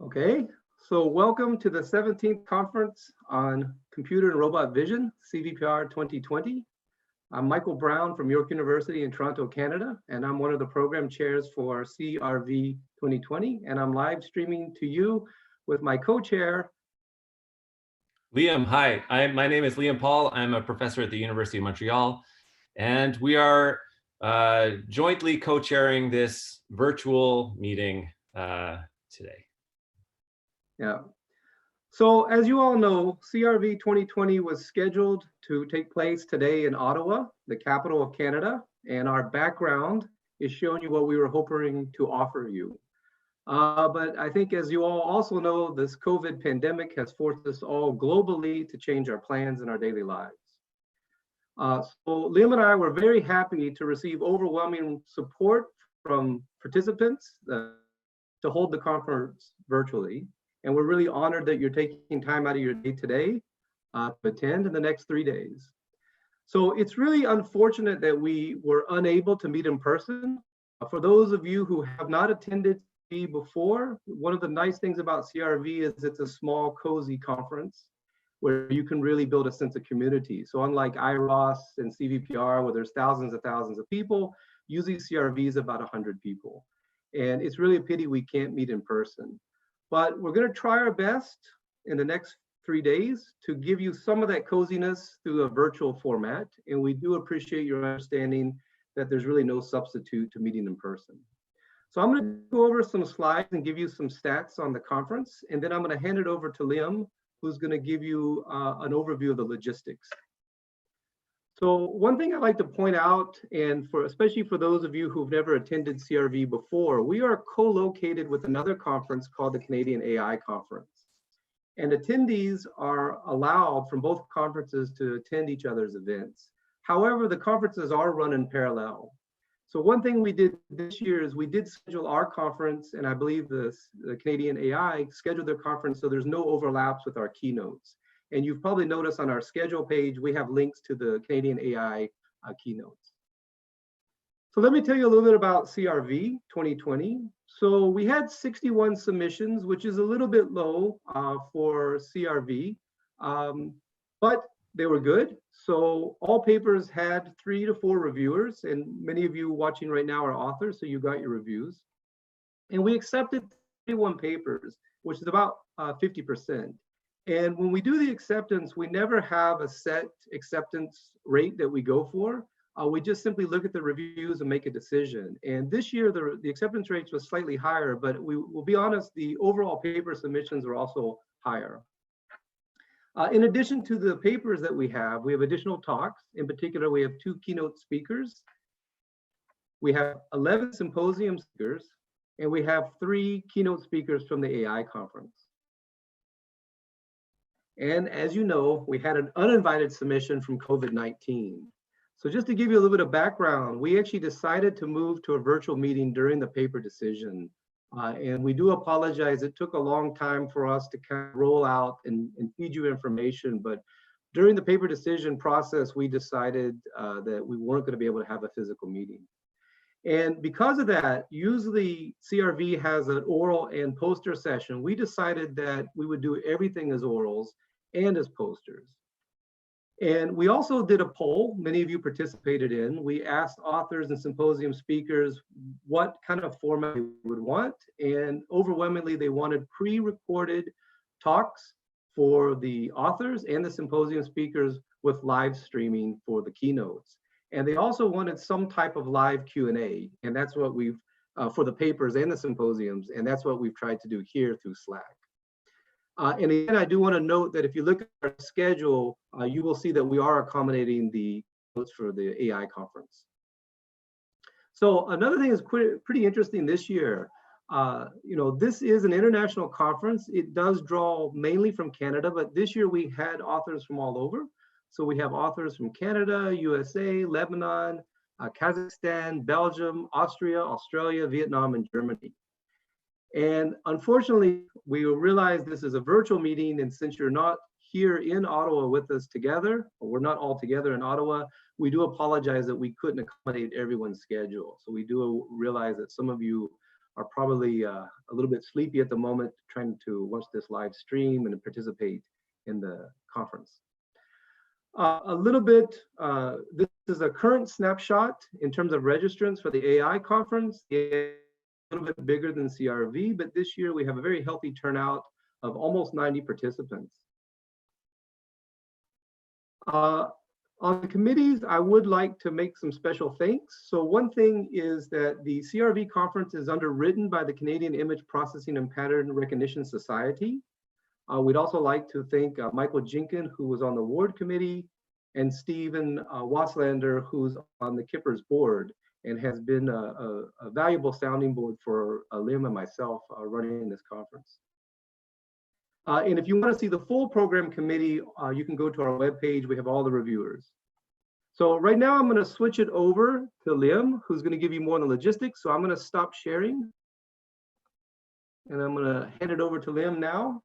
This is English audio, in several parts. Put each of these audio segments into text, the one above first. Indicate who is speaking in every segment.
Speaker 1: Okay, so welcome to the 17th Conference on Computer and Robot Vision, CVPR 2020. I'm Michael Brown from York University in Toronto, Canada, and I'm one of the program chairs for CRV 2020, and I'm live streaming to you with my co-chair.
Speaker 2: Liam, hi. My name is Liam Paull. I'm a professor at the University of Montreal, and we are jointly co-chairing this virtual meeting today.
Speaker 1: Yeah. So as you all know, CRV 2020 was scheduled to take place today in Ottawa, the capital of Canada, and our background is showing you what we were hoping to offer you. But I think as you all also know, this COVID pandemic has forced us all globally to change our plans in our daily lives. So Liam and I were very happy to receive overwhelming support from participants to hold the conference virtually. And we're really honored that you're taking time out of your day today to attend in the next 3 days. So it's really unfortunate that we were unable to meet in person. For those of you who have not attended before, one of the nice things about CRV is it's a small, cozy conference where you can really build a sense of community. So unlike IROS and CVPR, where there's thousands of people, usually CRV is about 100 people. And it's really a pity we can't meet in person. But we're going to try our best in the next 3 days to give you some of that coziness through a virtual format. And we do appreciate your understanding that there's really no substitute to meeting in person. So I'm going to go over some slides and give you some stats on the conference. And then I'm going to hand it over to Liam, who's going to give you an overview of the logistics. So one thing I'd like to point out, and especially for those of you who've never attended CRV before, we are co-located with another conference called the Canadian AI Conference. And attendees are allowed from both conferences to attend each other's events. However, the conferences are run in parallel. So one thing we did this year is we did schedule our conference, and I believe the Canadian AI scheduled their conference so there's no overlaps with our keynotes. And you've probably noticed on our schedule page, we have links to the Canadian AI keynotes. So let me tell you a little bit about CRV 2020. So we had 61 submissions, which is a little bit low for CRV, but they were good. So all papers had 3 to 4 reviewers, and many of you watching right now are authors, so you got your reviews. And we accepted 31 papers, which is about 50%. And when we do the acceptance, we never have a set acceptance rate that we go for. We just simply look at the reviews and make a decision. And this year, the acceptance rates was slightly higher, but we will be honest, the overall paper submissions are also higher. In addition to the papers that we have additional talks. In particular, we have 2 keynote speakers. We have 11 symposium speakers, and we have 3 keynote speakers from the AI conference. And as you know, we had an uninvited submission from COVID-19. So just to give you a little bit of background, we actually decided to move to a virtual meeting during the paper decision. And we do apologize. It took a long time for us to kind of roll out and feed you information. But during the paper decision process, we decided that we weren't going to be able to have a physical meeting. And because of that, usually CRV has an oral and poster session. We decided that we would do everything as orals and as posters. And we also did a poll, many of you participated in. We asked authors and symposium speakers what kind of format they would want. And overwhelmingly, they wanted pre-recorded talks for the authors and the symposium speakers with live streaming for the keynotes. And they also wanted some type of live Q&A, and that's what we've, for the papers and the symposiums, and that's what we've tried to do here through Slack. And again, I do want to note that if you look at our schedule, you will see that we are accommodating the notes for the AI conference. So another thing is pretty interesting this year. This is an international conference. It does draw mainly from Canada, but this year we had authors from all over. So we have authors from Canada, USA, Lebanon, Kazakhstan, Belgium, Austria, Australia, Vietnam, and Germany. And unfortunately, we realize this is a virtual meeting, and since you're not here in Ottawa with us together, or we're not all together in Ottawa, we do apologize that we couldn't accommodate everyone's schedule. So we do realize that some of you are probably a little bit sleepy at the moment, trying to watch this live stream and participate in the conference. A little bit, this is a current snapshot in terms of registrants for the AI conference. A little bit bigger than CRV, but this year we have a very healthy turnout of almost 90 participants. On the committees, I would like to make some special thanks. So one thing is that the CRV conference is underwritten by the Canadian Image Processing and Pattern Recognition Society. We'd also like to thank Michael Jenkin, who was on the award committee, and Stephen Waslander, who's on the Kippers board and has been a valuable sounding board for Liam and myself running this conference. And if you want to see the full program committee, you can go to our webpage. We have all the reviewers. So right now I'm going to switch it over to Liam, who's going to give you more on the logistics. So I'm going to stop sharing. And I'm going to hand it over to Liam now.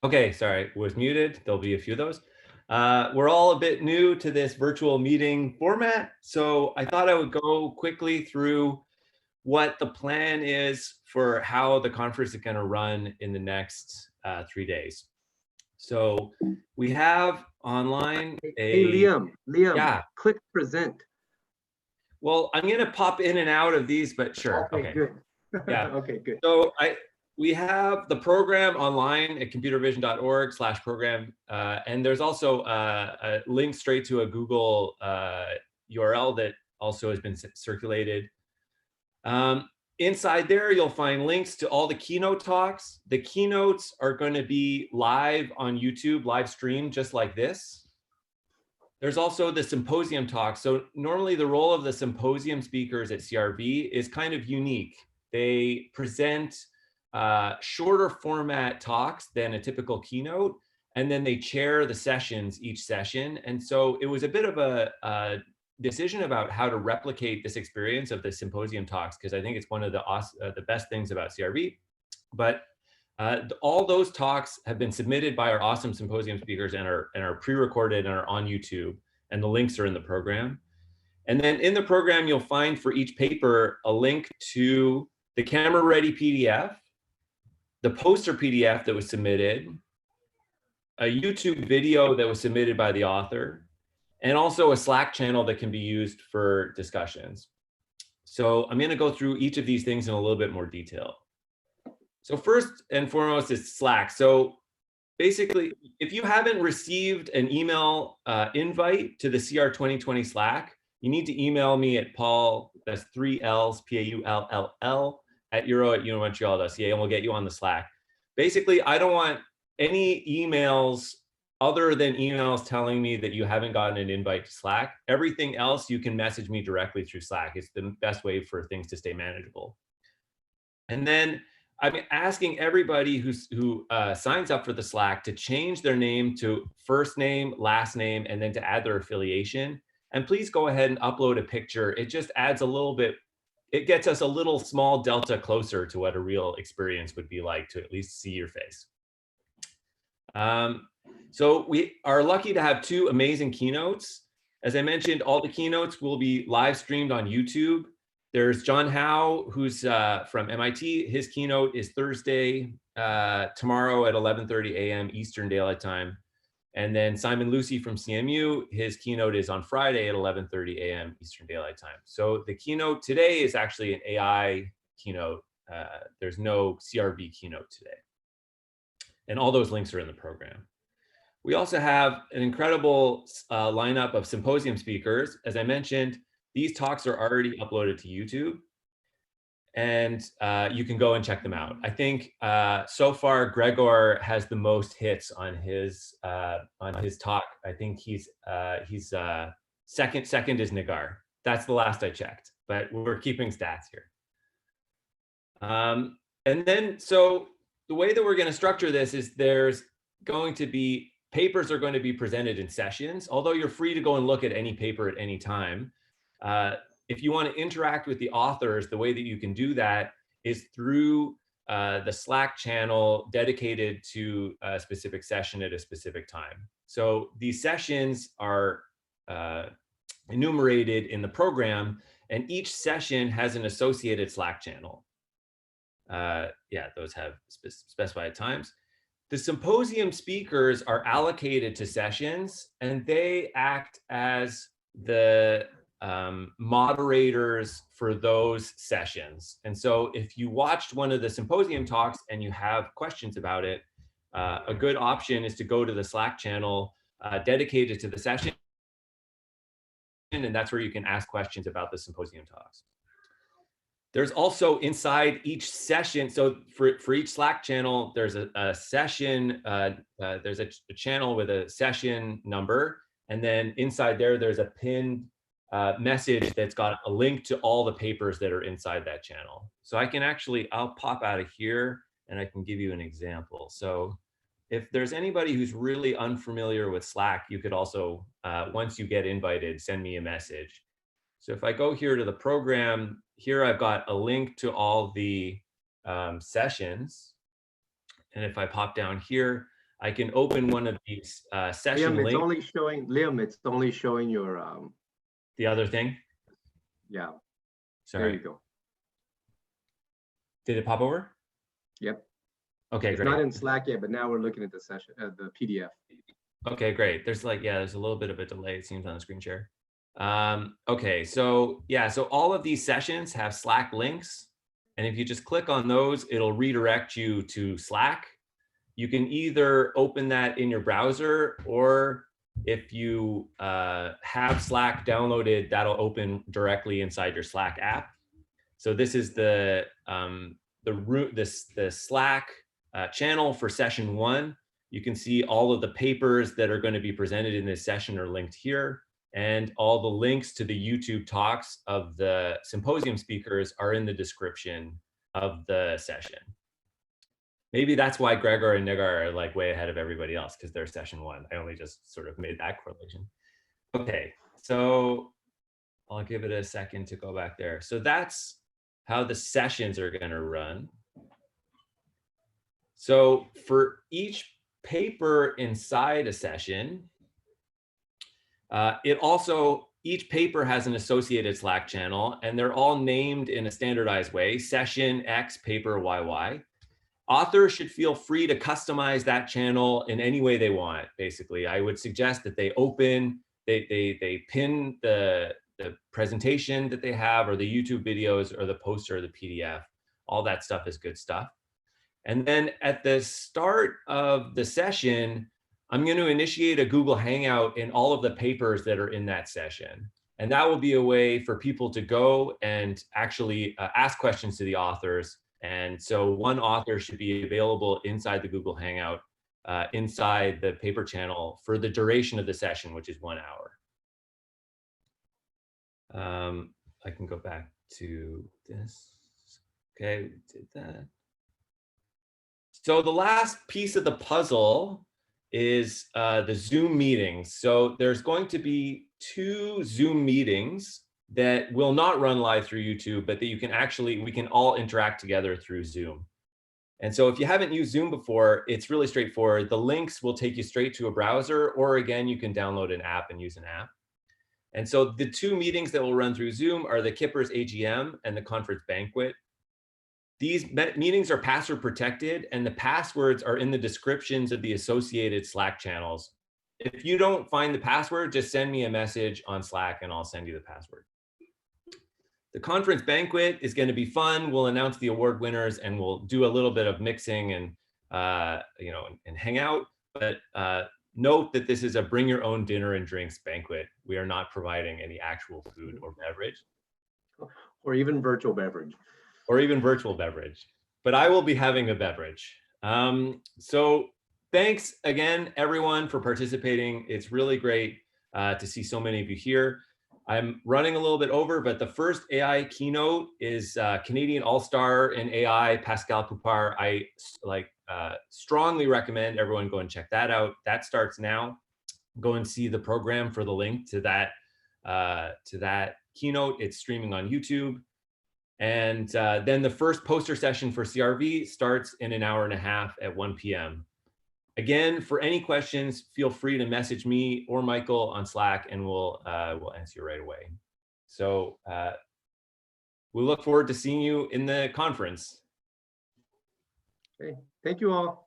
Speaker 2: Okay, sorry, was muted. There'll be a few of those. We're all a bit new to this virtual meeting format, so I thought I would go quickly through what the plan is for how the conference is going to run in the next 3 days. So we have online
Speaker 1: Hey, Liam,
Speaker 2: yeah.
Speaker 1: Click present.
Speaker 2: Well, I'm going to pop in and out of these, but sure.
Speaker 1: Okay, good.
Speaker 2: Yeah.
Speaker 1: Okay, good.
Speaker 2: So we have the program online at computervision.org/program. And there's also a link straight to a Google URL that also has been circulated. Inside there, you'll find links to all the keynote talks. The keynotes are going to be live on YouTube, live stream, just like this. There's also the symposium talk. So normally the role of the symposium speakers at CRV is kind of unique. They present shorter format talks than a typical keynote, and then they chair the sessions each session. And so it was a bit of a decision about how to replicate this experience of the symposium talks, because I think it's one of the best things about CRV. But all those talks have been submitted by our awesome symposium speakers and are pre-recorded and are on YouTube, and the links are in the program. And then in the program, you'll find for each paper a link to the camera-ready PDF, the poster PDF that was submitted, a YouTube video that was submitted by the author, and also a Slack channel that can be used for discussions. So I'm going to go through each of these things in a little bit more detail. So first and foremost is Slack. So basically, if you haven't received an email invite to the CR 2020 Slack, you need to email me at Paull, that's 3 L's, P-A-U-L-L-L, at euro@unimontreal.ca, and we'll get you on the Slack. Basically, I don't want any emails other than emails telling me that you haven't gotten an invite to Slack. Everything else, you can message me directly through Slack. It's the best way for things to stay manageable. And then I'm asking everybody who signs up for the Slack to change their name to first name, last name, and then to add their affiliation. And please go ahead and upload a picture. It just adds a little bit, it gets us a little small delta closer to what a real experience would be like to at least see your face. So we are lucky to have 2 amazing keynotes. As I mentioned, all the keynotes will be live streamed on YouTube. There's John Howe, who's from MIT. His keynote is Thursday, tomorrow at 11:30 a.m. Eastern Daylight Time. And then Simon Lucy from CMU, his keynote is on Friday at 11:30 a.m. Eastern Daylight Time. So the keynote today is actually an AI keynote. There's no CRV keynote today. And all those links are in the program. We also have an incredible lineup of symposium speakers. As I mentioned, these talks are already uploaded to YouTube, and you can go and check them out. I think so far Gregor has the most hits on his talk. I think he's second is Nagar. That's the last I checked, but we're keeping stats here. And then so the way that we're going to structure this is there's going to be papers are going to be presented in sessions, although you're free to go and look at any paper at any time. If you want to interact with the authors, the way that you can do that is through the Slack channel dedicated to a specific session at a specific time. So these sessions are enumerated in the program, and each session has an associated Slack channel. Yeah, those have specified times. The symposium speakers are allocated to sessions, and they act as the moderators for those sessions. And so if you watched one of the symposium talks and you have questions about it, a good option is to go to the Slack channel dedicated to the session, and that's where you can ask questions about the symposium talks. There's also inside each session, so for each Slack channel, there's a session, there's a channel with a session number, and then inside there, there's a pinned message that's got a link to all the papers that are inside that channel. So I can actually, I'll pop out of here and I can give you an example. So if there's anybody who's really unfamiliar with Slack, you could also, once you get invited, send me a message. So if I go here to the program, here I've got a link to all the sessions. And if I pop down here, I can open one of these session
Speaker 1: Liam,
Speaker 2: links.
Speaker 1: it's only showing, Liam, it's only showing your
Speaker 2: the other thing?
Speaker 1: Yeah.
Speaker 2: Sorry.
Speaker 1: There you go.
Speaker 2: Did it pop over?
Speaker 1: Yep.
Speaker 2: Okay,
Speaker 1: it's
Speaker 2: great.
Speaker 1: not in Slack yet, but now we're looking at the session, the PDF.
Speaker 2: Okay, great. There's like, yeah, there's a little bit of a delay, it seems, on the screen share. Okay, so yeah, so all of these sessions have Slack links. And if you just click on those, it'll redirect you to Slack. You can either open that in your browser, or if you have Slack downloaded, that'll open directly inside your Slack app. So this is the Slack channel for session 1. You can see all of the papers that are going to be presented in this session are linked here, and all the links to the YouTube talks of the symposium speakers are in the description of the session. Maybe that's why Gregor and Nigar are like way ahead of everybody else, because they're session 1. I only just sort of made that correlation. Okay, so I'll give it a second to go back there. So that's how the sessions are going to run. So for each paper inside a session, each paper has an associated Slack channel, and they're all named in a standardized way: session X, paper YY. Authors should feel free to customize that channel in any way they want. Basically, I would suggest that they pin the presentation that they have, or the YouTube videos, or the poster, or the PDF. All that stuff is good stuff. And then at the start of the session, I'm going to initiate a Google Hangout in all of the papers that are in that session. And that will be a way for people to go and actually ask questions to the authors. And so one author should be available inside the Google Hangout, inside the paper channel for the duration of the session, which is 1 hour. I can go back to this. Okay, we did that. So the last piece of the puzzle is the Zoom meetings. So there's going to be 2 Zoom meetings that will not run live through YouTube, but that you can actually, we can all interact together through Zoom. And so if you haven't used Zoom before, it's really straightforward. The links will take you straight to a browser, or again, you can download an app and use an app. And so the 2 meetings that will run through Zoom are the Kippers AGM and the Conference Banquet. These meetings are password protected, and the passwords are in the descriptions of the associated Slack channels. If you don't find the password, just send me a message on Slack and I'll send you the password. The Conference Banquet is going to be fun. We'll announce the award winners, and we'll do a little bit of mixing and and hang out. But note that this is a bring your own dinner and drinks banquet. We are not providing any actual food or beverage.
Speaker 1: Or even virtual beverage.
Speaker 2: Or even virtual beverage. But I will be having a beverage. So thanks again, everyone, for participating. It's really great to see so many of you here. I'm running a little bit over, but the first AI keynote is Canadian All-Star in AI, Pascal Poupard. I strongly recommend everyone go and check that out. That starts now. Go and see the program for the link to that keynote. It's streaming on YouTube. And then the first poster session for CRV starts in an hour and a half at 1 p.m. Again, for any questions, feel free to message me or Michael on Slack, and we'll answer you right away. So we look forward to seeing you in the conference.
Speaker 1: Okay, thank you all.